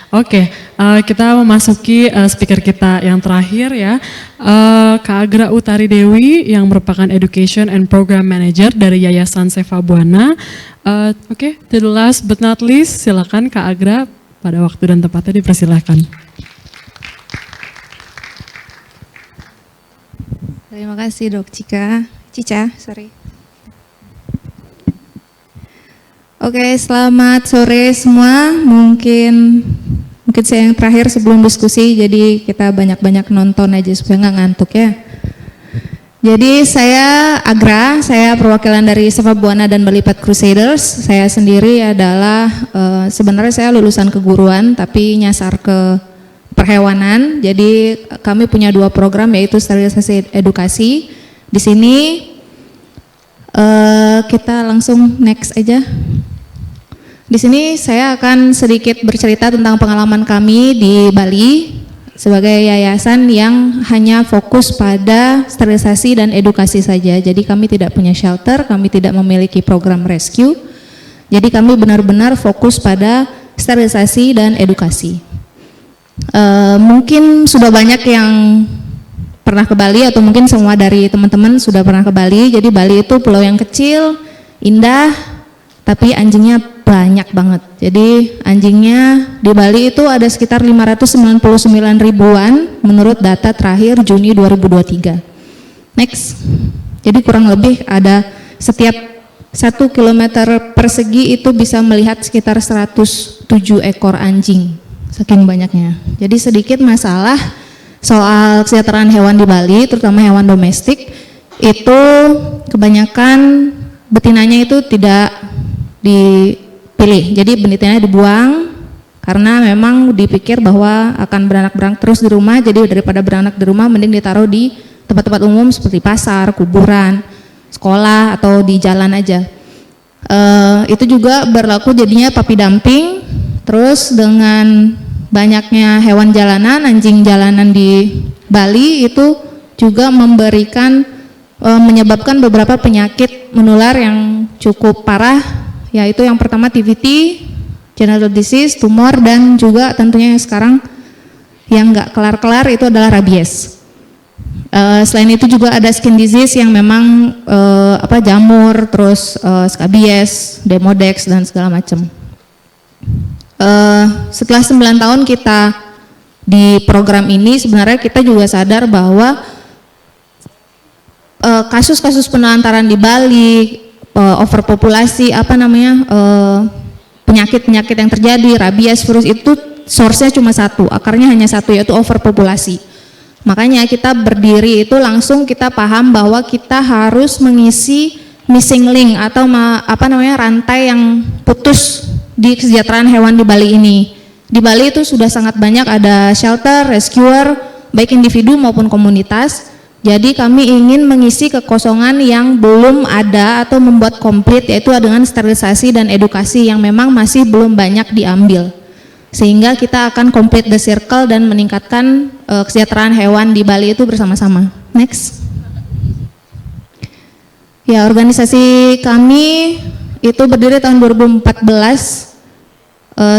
Oke, kita memasuki speaker kita yang terakhir ya, Kak Agra Utari Dewi yang merupakan Education and Program Manager dari Yayasan Seva Buana. Oke, to the last but not least, silakan Kak Agra pada waktu dan tempatnya dipersilakan. Terima kasih Dok Cica, sorry. Oke, selamat sore semua. Mungkin saya yang terakhir sebelum diskusi, jadi kita banyak-banyak nonton aja supaya nggak ngantuk ya. Jadi saya Agra, saya perwakilan dari Seva Buana dan Balipat Crusaders. Saya sendiri adalah sebenarnya saya lulusan keguruan tapi nyasar ke perhewanan. Jadi kami punya 2 program yaitu sterilisasi edukasi. Di sini kita langsung next aja. Di sini saya akan sedikit bercerita tentang pengalaman kami di Bali sebagai yayasan yang hanya fokus pada sterilisasi dan edukasi saja. Jadi kami tidak punya shelter, kami tidak memiliki program rescue. Jadi kami benar-benar fokus pada sterilisasi dan edukasi. Mungkin sudah banyak yang pernah ke Bali atau mungkin semua dari teman-teman sudah pernah ke Bali. Jadi Bali itu pulau yang kecil, indah, tapi anjingnya banyak banget. Jadi anjingnya di Bali itu ada sekitar 599 ribuan menurut data terakhir Juni 2023. Next. Jadi kurang lebih ada setiap 1 kilometer persegi itu bisa melihat sekitar 107 ekor anjing. Saking banyaknya. Jadi sedikit masalah soal kesejahteraan hewan di Bali, terutama hewan domestik, itu kebanyakan betinanya itu tidak dipilih, jadi betinanya dibuang karena memang dipikir bahwa akan beranak-beranak terus di rumah, jadi daripada beranak di rumah mending ditaruh di tempat-tempat umum seperti pasar, kuburan, sekolah atau di jalan aja. Itu juga berlaku jadinya puppy dumping. Terus dengan banyaknya hewan jalanan, anjing jalanan di Bali itu juga menyebabkan beberapa penyakit menular yang cukup parah, yaitu yang pertama TVT, genital disease, tumor, dan juga tentunya yang sekarang yang nggak kelar-kelar itu adalah rabies. Selain itu juga ada skin disease yang memang jamur, terus skabies, demodex dan segala macam. Setelah 9 tahun kita di program ini, sebenarnya kita juga sadar bahwa kasus-kasus penelantaran di Bali, overpopulasi, penyakit-penyakit yang terjadi, rabies, virus itu source-nya cuma satu, akarnya hanya satu, yaitu overpopulasi. Makanya kita berdiri itu langsung kita paham bahwa kita harus mengisi missing link atau rantai yang putus di kesejahteraan hewan di Bali ini. Di Bali itu sudah sangat banyak ada shelter, rescuer, baik individu maupun komunitas. Jadi kami ingin mengisi kekosongan yang belum ada atau membuat komplit, yaitu dengan sterilisasi dan edukasi yang memang masih belum banyak diambil. Sehingga kita akan complete the circle dan meningkatkan kesejahteraan hewan di Bali itu bersama-sama. Next. Ya, organisasi kami itu berdiri tahun 2014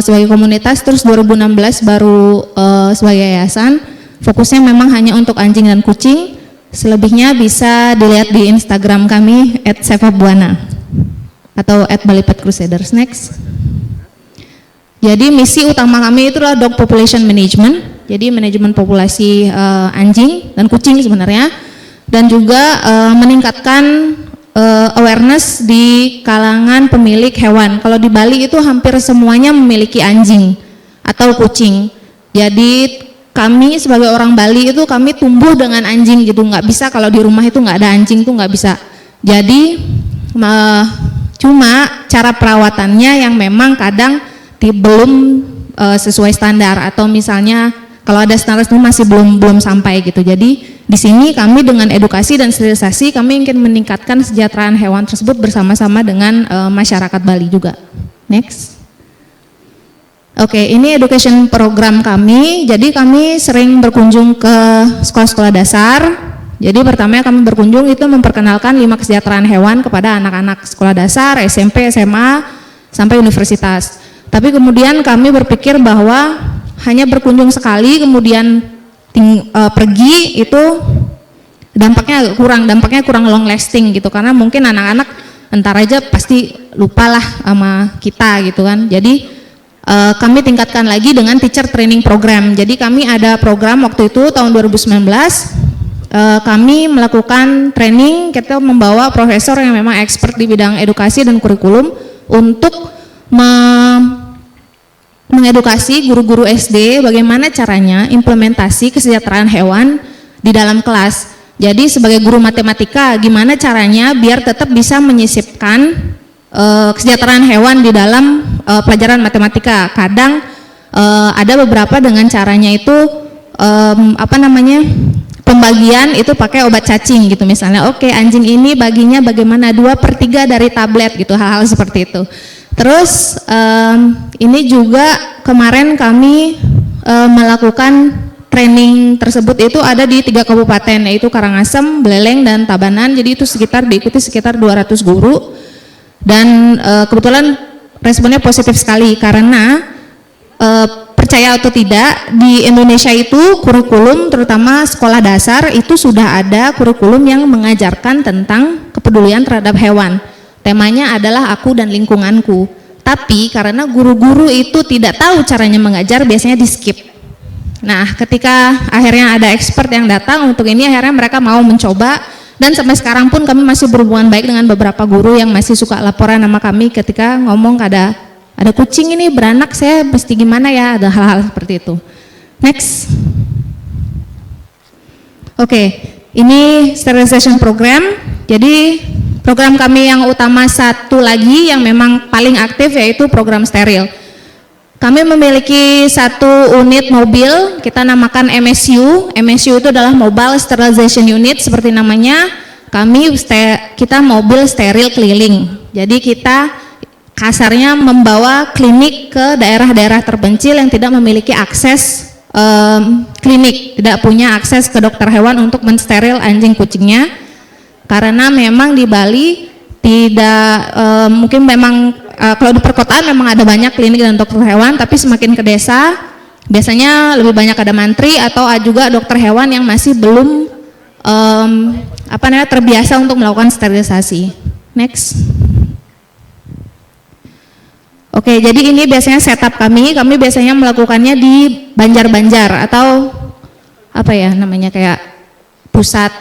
sebagai komunitas, terus 2016 baru sebagai yayasan. Fokusnya memang hanya untuk anjing dan kucing. Selebihnya bisa dilihat di Instagram kami @sevabuana atau @balipat crusaders. Next. Jadi misi utama kami itu adalah dog population management, jadi manajemen populasi anjing dan kucing sebenarnya, dan juga meningkatkan awareness di kalangan pemilik hewan. Kalau di Bali itu hampir semuanya memiliki anjing atau kucing. Jadi kami sebagai orang Bali itu kami tumbuh dengan anjing gitu, nggak bisa kalau di rumah itu nggak ada anjing tuh nggak bisa. Jadi cuma cara perawatannya yang memang kadang belum sesuai standar, atau misalnya kalau ada standar itu masih belum sampai gitu. Jadi di sini kami dengan edukasi dan sterilisasi kami ingin meningkatkan kesejahteraan hewan tersebut bersama-sama dengan masyarakat Bali juga. Next. Oke, ini education program kami. Jadi kami sering berkunjung ke sekolah-sekolah dasar. Jadi pertama kami berkunjung itu memperkenalkan 5 kesejahteraan hewan kepada anak-anak sekolah dasar, SMP, SMA, sampai universitas. Tapi kemudian kami berpikir bahwa hanya berkunjung sekali kemudian pergi, itu dampaknya kurang long lasting gitu, karena mungkin anak-anak entar aja pasti lupalah sama kita gitu kan. Jadi kami tingkatkan lagi dengan teacher training program. Jadi kami ada program waktu itu tahun 2019, kami melakukan training, kita membawa profesor yang memang expert di bidang edukasi dan kurikulum untuk mengedukasi guru-guru SD bagaimana caranya implementasi kesejahteraan hewan di dalam kelas. Jadi sebagai guru matematika, gimana caranya biar tetap bisa menyisipkan kesejahteraan hewan di dalam pelajaran matematika. Kadang ada beberapa dengan caranya itu pembagian itu pakai obat cacing gitu misalnya. Oke, anjing ini baginya bagaimana, 2/3 dari tablet gitu, hal-hal seperti itu. Terus ini juga kemarin kami melakukan training tersebut itu ada di 3 kabupaten, yaitu Karangasem, Beleleng, dan Tabanan. Jadi itu diikuti sekitar 200 guru, dan kebetulan responnya positif sekali karena percaya atau tidak, di Indonesia itu kurikulum terutama sekolah dasar itu sudah ada kurikulum yang mengajarkan tentang kepedulian terhadap hewan. Temanya adalah aku dan lingkunganku. Tapi karena guru-guru itu tidak tahu caranya mengajar, biasanya di skip. Nah, ketika akhirnya ada expert yang datang untuk ini, akhirnya mereka mau mencoba, dan sampai sekarang pun kami masih berhubungan baik dengan beberapa guru yang masih suka laporan sama kami ketika ngomong ada kucing ini beranak, saya mesti gimana ya, ada hal-hal seperti itu. Next. Oke, ini sterilization program. Jadi program kami yang utama satu lagi yang memang paling aktif yaitu program steril. Kami memiliki satu unit mobil, kita namakan MSU. MSU itu adalah Mobile Sterilization Unit seperti namanya. Kita mobil steril keliling. Jadi kita kasarnya membawa klinik ke daerah-daerah terpencil yang tidak memiliki akses klinik, tidak punya akses ke dokter hewan untuk mensteril anjing kucingnya. Karena memang di Bali tidak mungkin memang kalau di perkotaan memang ada banyak klinik dan dokter hewan, tapi semakin ke desa biasanya lebih banyak ada mantri atau juga dokter hewan yang masih belum terbiasa untuk melakukan sterilisasi. Next. Oke, jadi ini biasanya setup kami biasanya melakukannya di Banjar-Banjar atau kayak pusat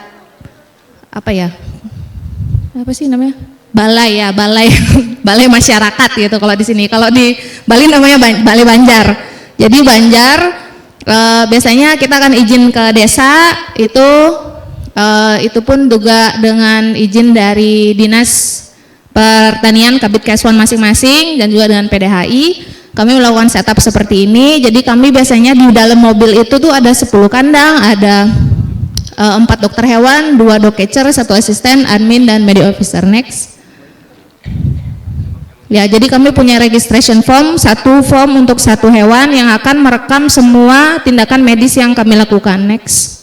balai masyarakat gitu kalau di sini. Kalau di Bali namanya Balai Banjar. Jadi Banjar biasanya kita akan izin ke desa itu pun juga dengan izin dari Dinas Pertanian Kabid Keswan masing-masing dan juga dengan PDHI. Kami melakukan setup seperti ini. Jadi kami biasanya di dalam mobil itu tuh ada 10 kandang, ada 4 dokter hewan, 2 dog catcher, 1 asisten, admin, dan media officer. Next. Ya, jadi kami punya registration form, 1 form untuk 1 hewan yang akan merekam semua tindakan medis yang kami lakukan. Next.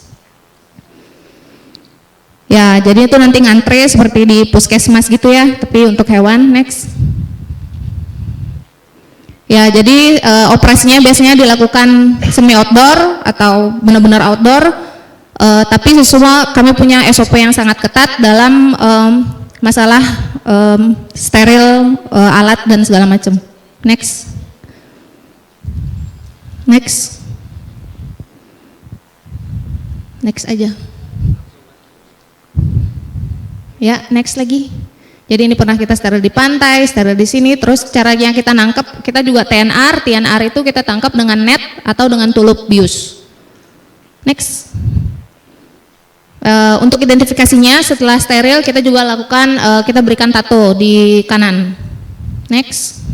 Ya, jadi itu nanti ngantre seperti di puskesmas gitu ya, tapi untuk hewan. Next. Ya, jadi operasinya biasanya dilakukan semi outdoor atau benar-benar outdoor. Tapi semua kami punya SOP yang sangat ketat dalam masalah steril alat dan segala macam. Next. Next. Next aja. Ya, next lagi. Jadi ini pernah kita steril di pantai, steril di sini. Terus cara yang kita nangkep, kita juga TNR. TNR itu kita tangkap dengan net atau dengan tulup bius. Next. Untuk identifikasinya setelah steril kita juga lakukan, kita berikan tato di kanan. Next.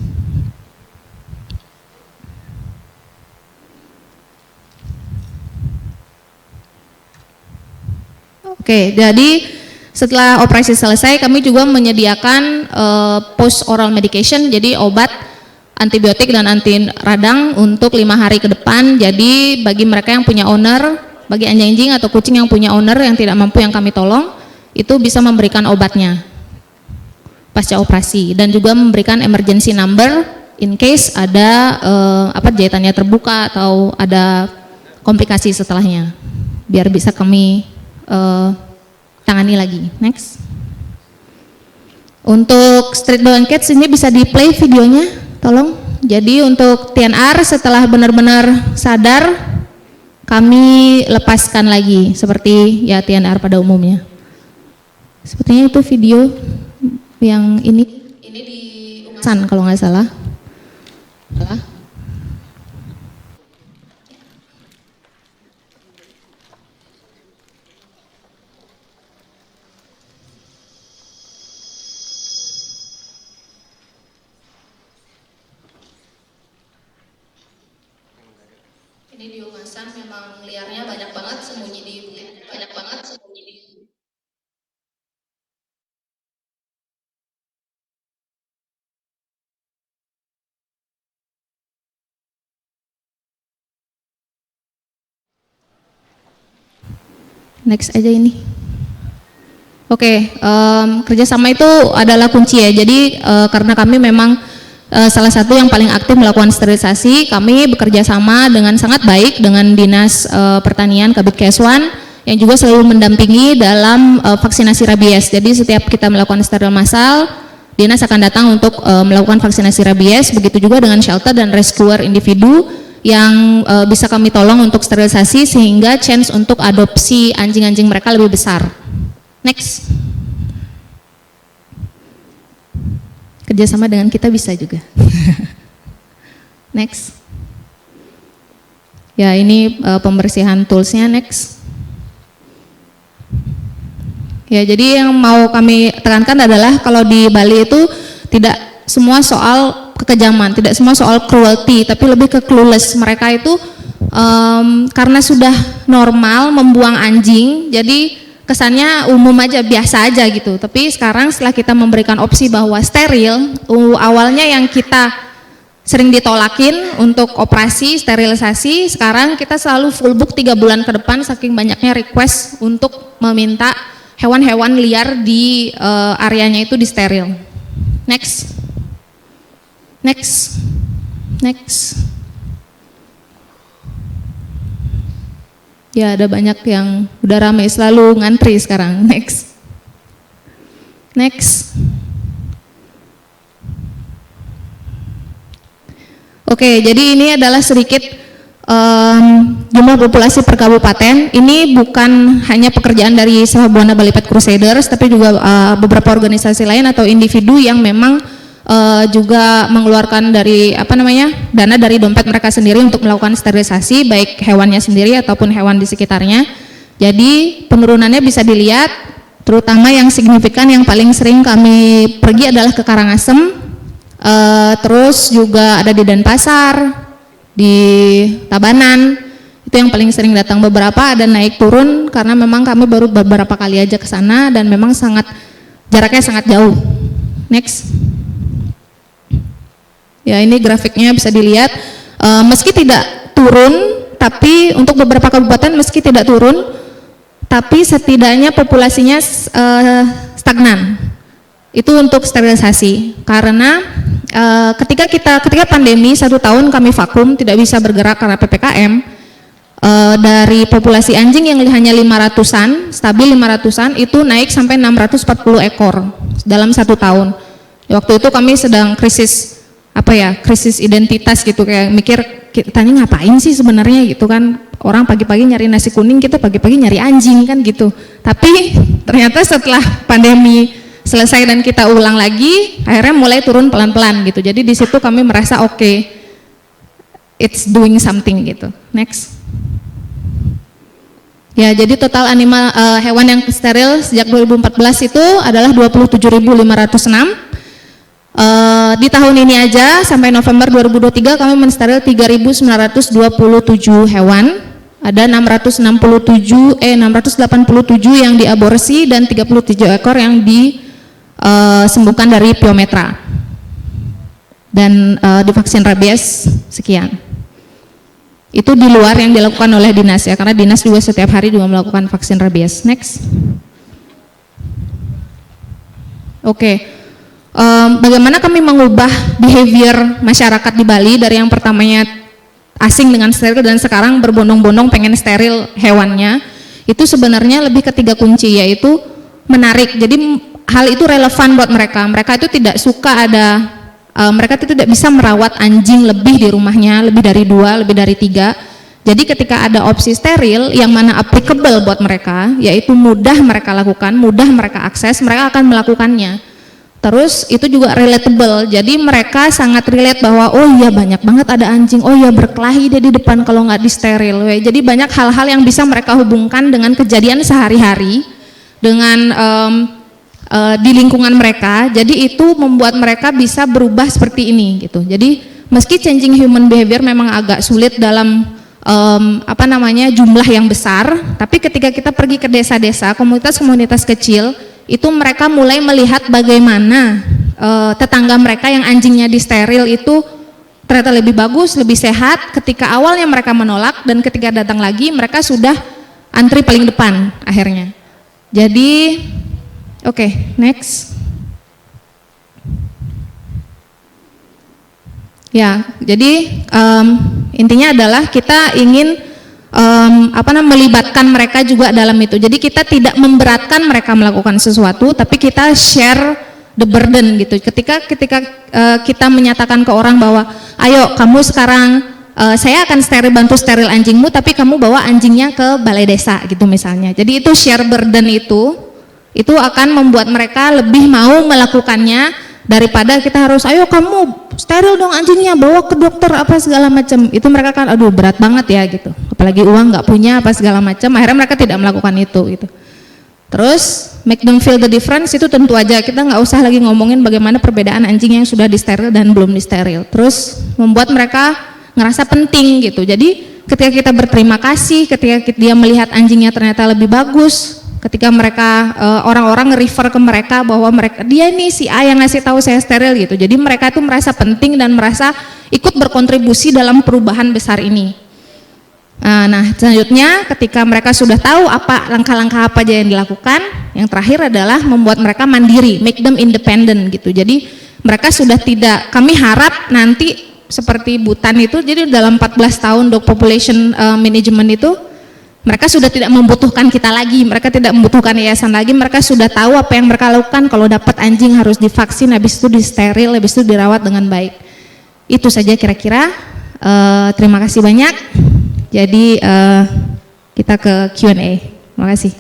Oke, jadi setelah operasi selesai kami juga menyediakan post oral medication, jadi obat antibiotik dan anti radang untuk 5 hari ke depan. Jadi bagi mereka yang punya owner, bagi anjing-anjing atau kucing yang punya owner yang tidak mampu yang kami tolong, itu bisa memberikan obatnya pasca operasi dan juga memberikan emergency number in case ada jahitannya terbuka atau ada komplikasi setelahnya, biar bisa kami tangani lagi. Next. Untuk street dog and cats ini bisa di play videonya, tolong. Jadi untuk TNR setelah benar-benar sadar, kami lepaskan lagi seperti ya TNR pada umumnya. Sepertinya itu video yang ini di Ungsan kalau nggak salah. Ini di Ungasan memang liarnya banyak banget, sembunyi di Next aja ini. Oke, kerjasama itu adalah kunci ya. Jadi karena kami memang salah satu yang paling aktif melakukan sterilisasi, kami bekerja sama dengan sangat baik dengan Dinas Pertanian Kabid Keswan yang juga selalu mendampingi dalam vaksinasi rabies. Jadi setiap kita melakukan steril massal, Dinas akan datang untuk melakukan vaksinasi rabies. Begitu juga dengan shelter dan rescuer individu yang bisa kami tolong untuk sterilisasi sehingga chance untuk adopsi anjing-anjing mereka lebih besar. Next. Kerjasama dengan kita bisa juga. Next. Ya ini pembersihan toolsnya. Next. Ya jadi yang mau kami tekankan adalah kalau di Bali itu tidak semua soal kekejaman, tidak semua soal cruelty, tapi lebih ke clueless. Mereka itu karena sudah normal membuang anjing, jadi kesannya umum aja, biasa aja gitu. Tapi sekarang setelah kita memberikan opsi bahwa steril, awalnya yang kita sering ditolakin untuk operasi sterilisasi, sekarang kita selalu full book 3 bulan ke depan saking banyaknya request untuk meminta hewan-hewan liar di areanya itu di steril. Next. Next. Next. Ya ada banyak yang udah ramai selalu ngantri sekarang. Next. Next. Oke, jadi ini adalah sedikit jumlah populasi per kabupaten. Ini bukan hanya pekerjaan dari Sefa Buana Bali Pet Crusaders, tapi juga beberapa organisasi lain atau individu yang memang juga mengeluarkan dari dana dari dompet mereka sendiri untuk melakukan sterilisasi baik hewannya sendiri ataupun hewan di sekitarnya. Jadi penurunannya bisa dilihat, terutama yang signifikan yang paling sering kami pergi adalah ke Karangasem, terus juga ada di Denpasar, di Tabanan, itu yang paling sering datang. Beberapa ada naik turun karena memang kami baru beberapa kali aja ke sana dan memang jaraknya sangat jauh. Next. Ya ini grafiknya bisa dilihat, meski tidak turun, tapi untuk beberapa kabupaten meski tidak turun, tapi setidaknya populasinya stagnan. Itu untuk sterilisasi, karena ketika pandemi 1 tahun kami vakum, tidak bisa bergerak karena PPKM, dari populasi anjing yang hanya 500-an, stabil 500-an, itu naik sampai 640 ekor dalam 1 tahun. Waktu itu kami sedang krisis identitas gitu, kayak mikir kitanya ngapain sih sebenarnya gitu kan, orang pagi-pagi nyari nasi kuning, kita pagi-pagi nyari anjing kan gitu. Tapi ternyata setelah pandemi selesai dan kita ulang lagi, akhirnya mulai turun pelan-pelan gitu. Jadi di situ kami merasa oke, it's doing something gitu. Next. Ya jadi total hewan yang steril sejak 2014 itu adalah 27.506. Di tahun ini aja sampai November 2023 kami mensteril 3.927 hewan, ada 687 yang diaborsi dan 37 ekor yang disembuhkan dari piometra dan divaksin rabies sekian. Itu di luar yang dilakukan oleh dinas ya, karena dinas juga setiap hari juga melakukan vaksin rabies. Next. Oke. bagaimana kami mengubah behavior masyarakat di Bali dari yang pertamanya asing dengan steril dan sekarang berbondong-bondong pengen steril hewannya. Itu sebenarnya lebih ke 3 kunci, yaitu menarik. Jadi hal itu relevan buat mereka. Mereka itu tidak suka mereka itu tidak bisa merawat anjing lebih di rumahnya, lebih dari 2, lebih dari 3. Jadi ketika ada opsi steril yang mana applicable buat mereka, yaitu mudah mereka lakukan, mudah mereka akses, mereka akan melakukannya. Terus itu juga relatable, jadi mereka sangat relate bahwa oh iya banyak banget ada anjing, oh iya berkelahi dia di depan kalau nggak di steril. Jadi banyak hal-hal yang bisa mereka hubungkan dengan kejadian sehari-hari, dengan di lingkungan mereka. Jadi itu membuat mereka bisa berubah seperti ini gitu. Jadi meski changing human behavior memang agak sulit dalam jumlah yang besar, tapi ketika kita pergi ke desa-desa, komunitas-komunitas kecil, itu mereka mulai melihat bagaimana tetangga mereka yang anjingnya disteril itu ternyata lebih bagus, lebih sehat. Ketika awalnya mereka menolak dan ketika datang lagi mereka sudah antri paling depan akhirnya. Jadi Oke, next. Ya, jadi intinya adalah kita ingin melibatkan mereka juga dalam itu. Jadi kita tidak memberatkan mereka melakukan sesuatu, tapi kita share the burden gitu. Ketika kita menyatakan ke orang bahwa, ayo kamu sekarang saya akan bantu steril anjingmu, tapi kamu bawa anjingnya ke balai desa gitu misalnya. Jadi itu share burden itu akan membuat mereka lebih mau melakukannya daripada kita harus ayo kamu steril dong anjingnya, bawa ke dokter apa segala macam. Itu mereka kan aduh berat banget ya gitu, apalagi uang nggak punya apa segala macam, akhirnya mereka tidak melakukan itu gitu. Terus make them feel the difference, itu tentu aja kita nggak usah lagi ngomongin bagaimana perbedaan anjing yang sudah disteril dan belum disteril. Terus membuat mereka ngerasa penting gitu. Jadi ketika kita berterima kasih, ketika dia melihat anjingnya ternyata lebih bagus, ketika mereka orang-orang nge-refer ke mereka bahwa dia nih si A yang ngasih tahu saya steril gitu. Jadi mereka itu merasa penting dan merasa ikut berkontribusi dalam perubahan besar ini. Nah, selanjutnya ketika mereka sudah tahu apa langkah-langkah apa aja yang dilakukan, yang terakhir adalah membuat mereka mandiri, make them independent gitu. Jadi mereka sudah tidak, kami harap nanti seperti Butan itu, jadi dalam 14 tahun dog population management itu mereka sudah tidak membutuhkan kita lagi, mereka tidak membutuhkan yayasan lagi, mereka sudah tahu apa yang mereka lakukan. Kalau dapat anjing harus divaksin, habis itu disteril, habis itu dirawat dengan baik. Itu saja kira-kira. Terima kasih banyak. Jadi kita ke Q&A. Terima kasih.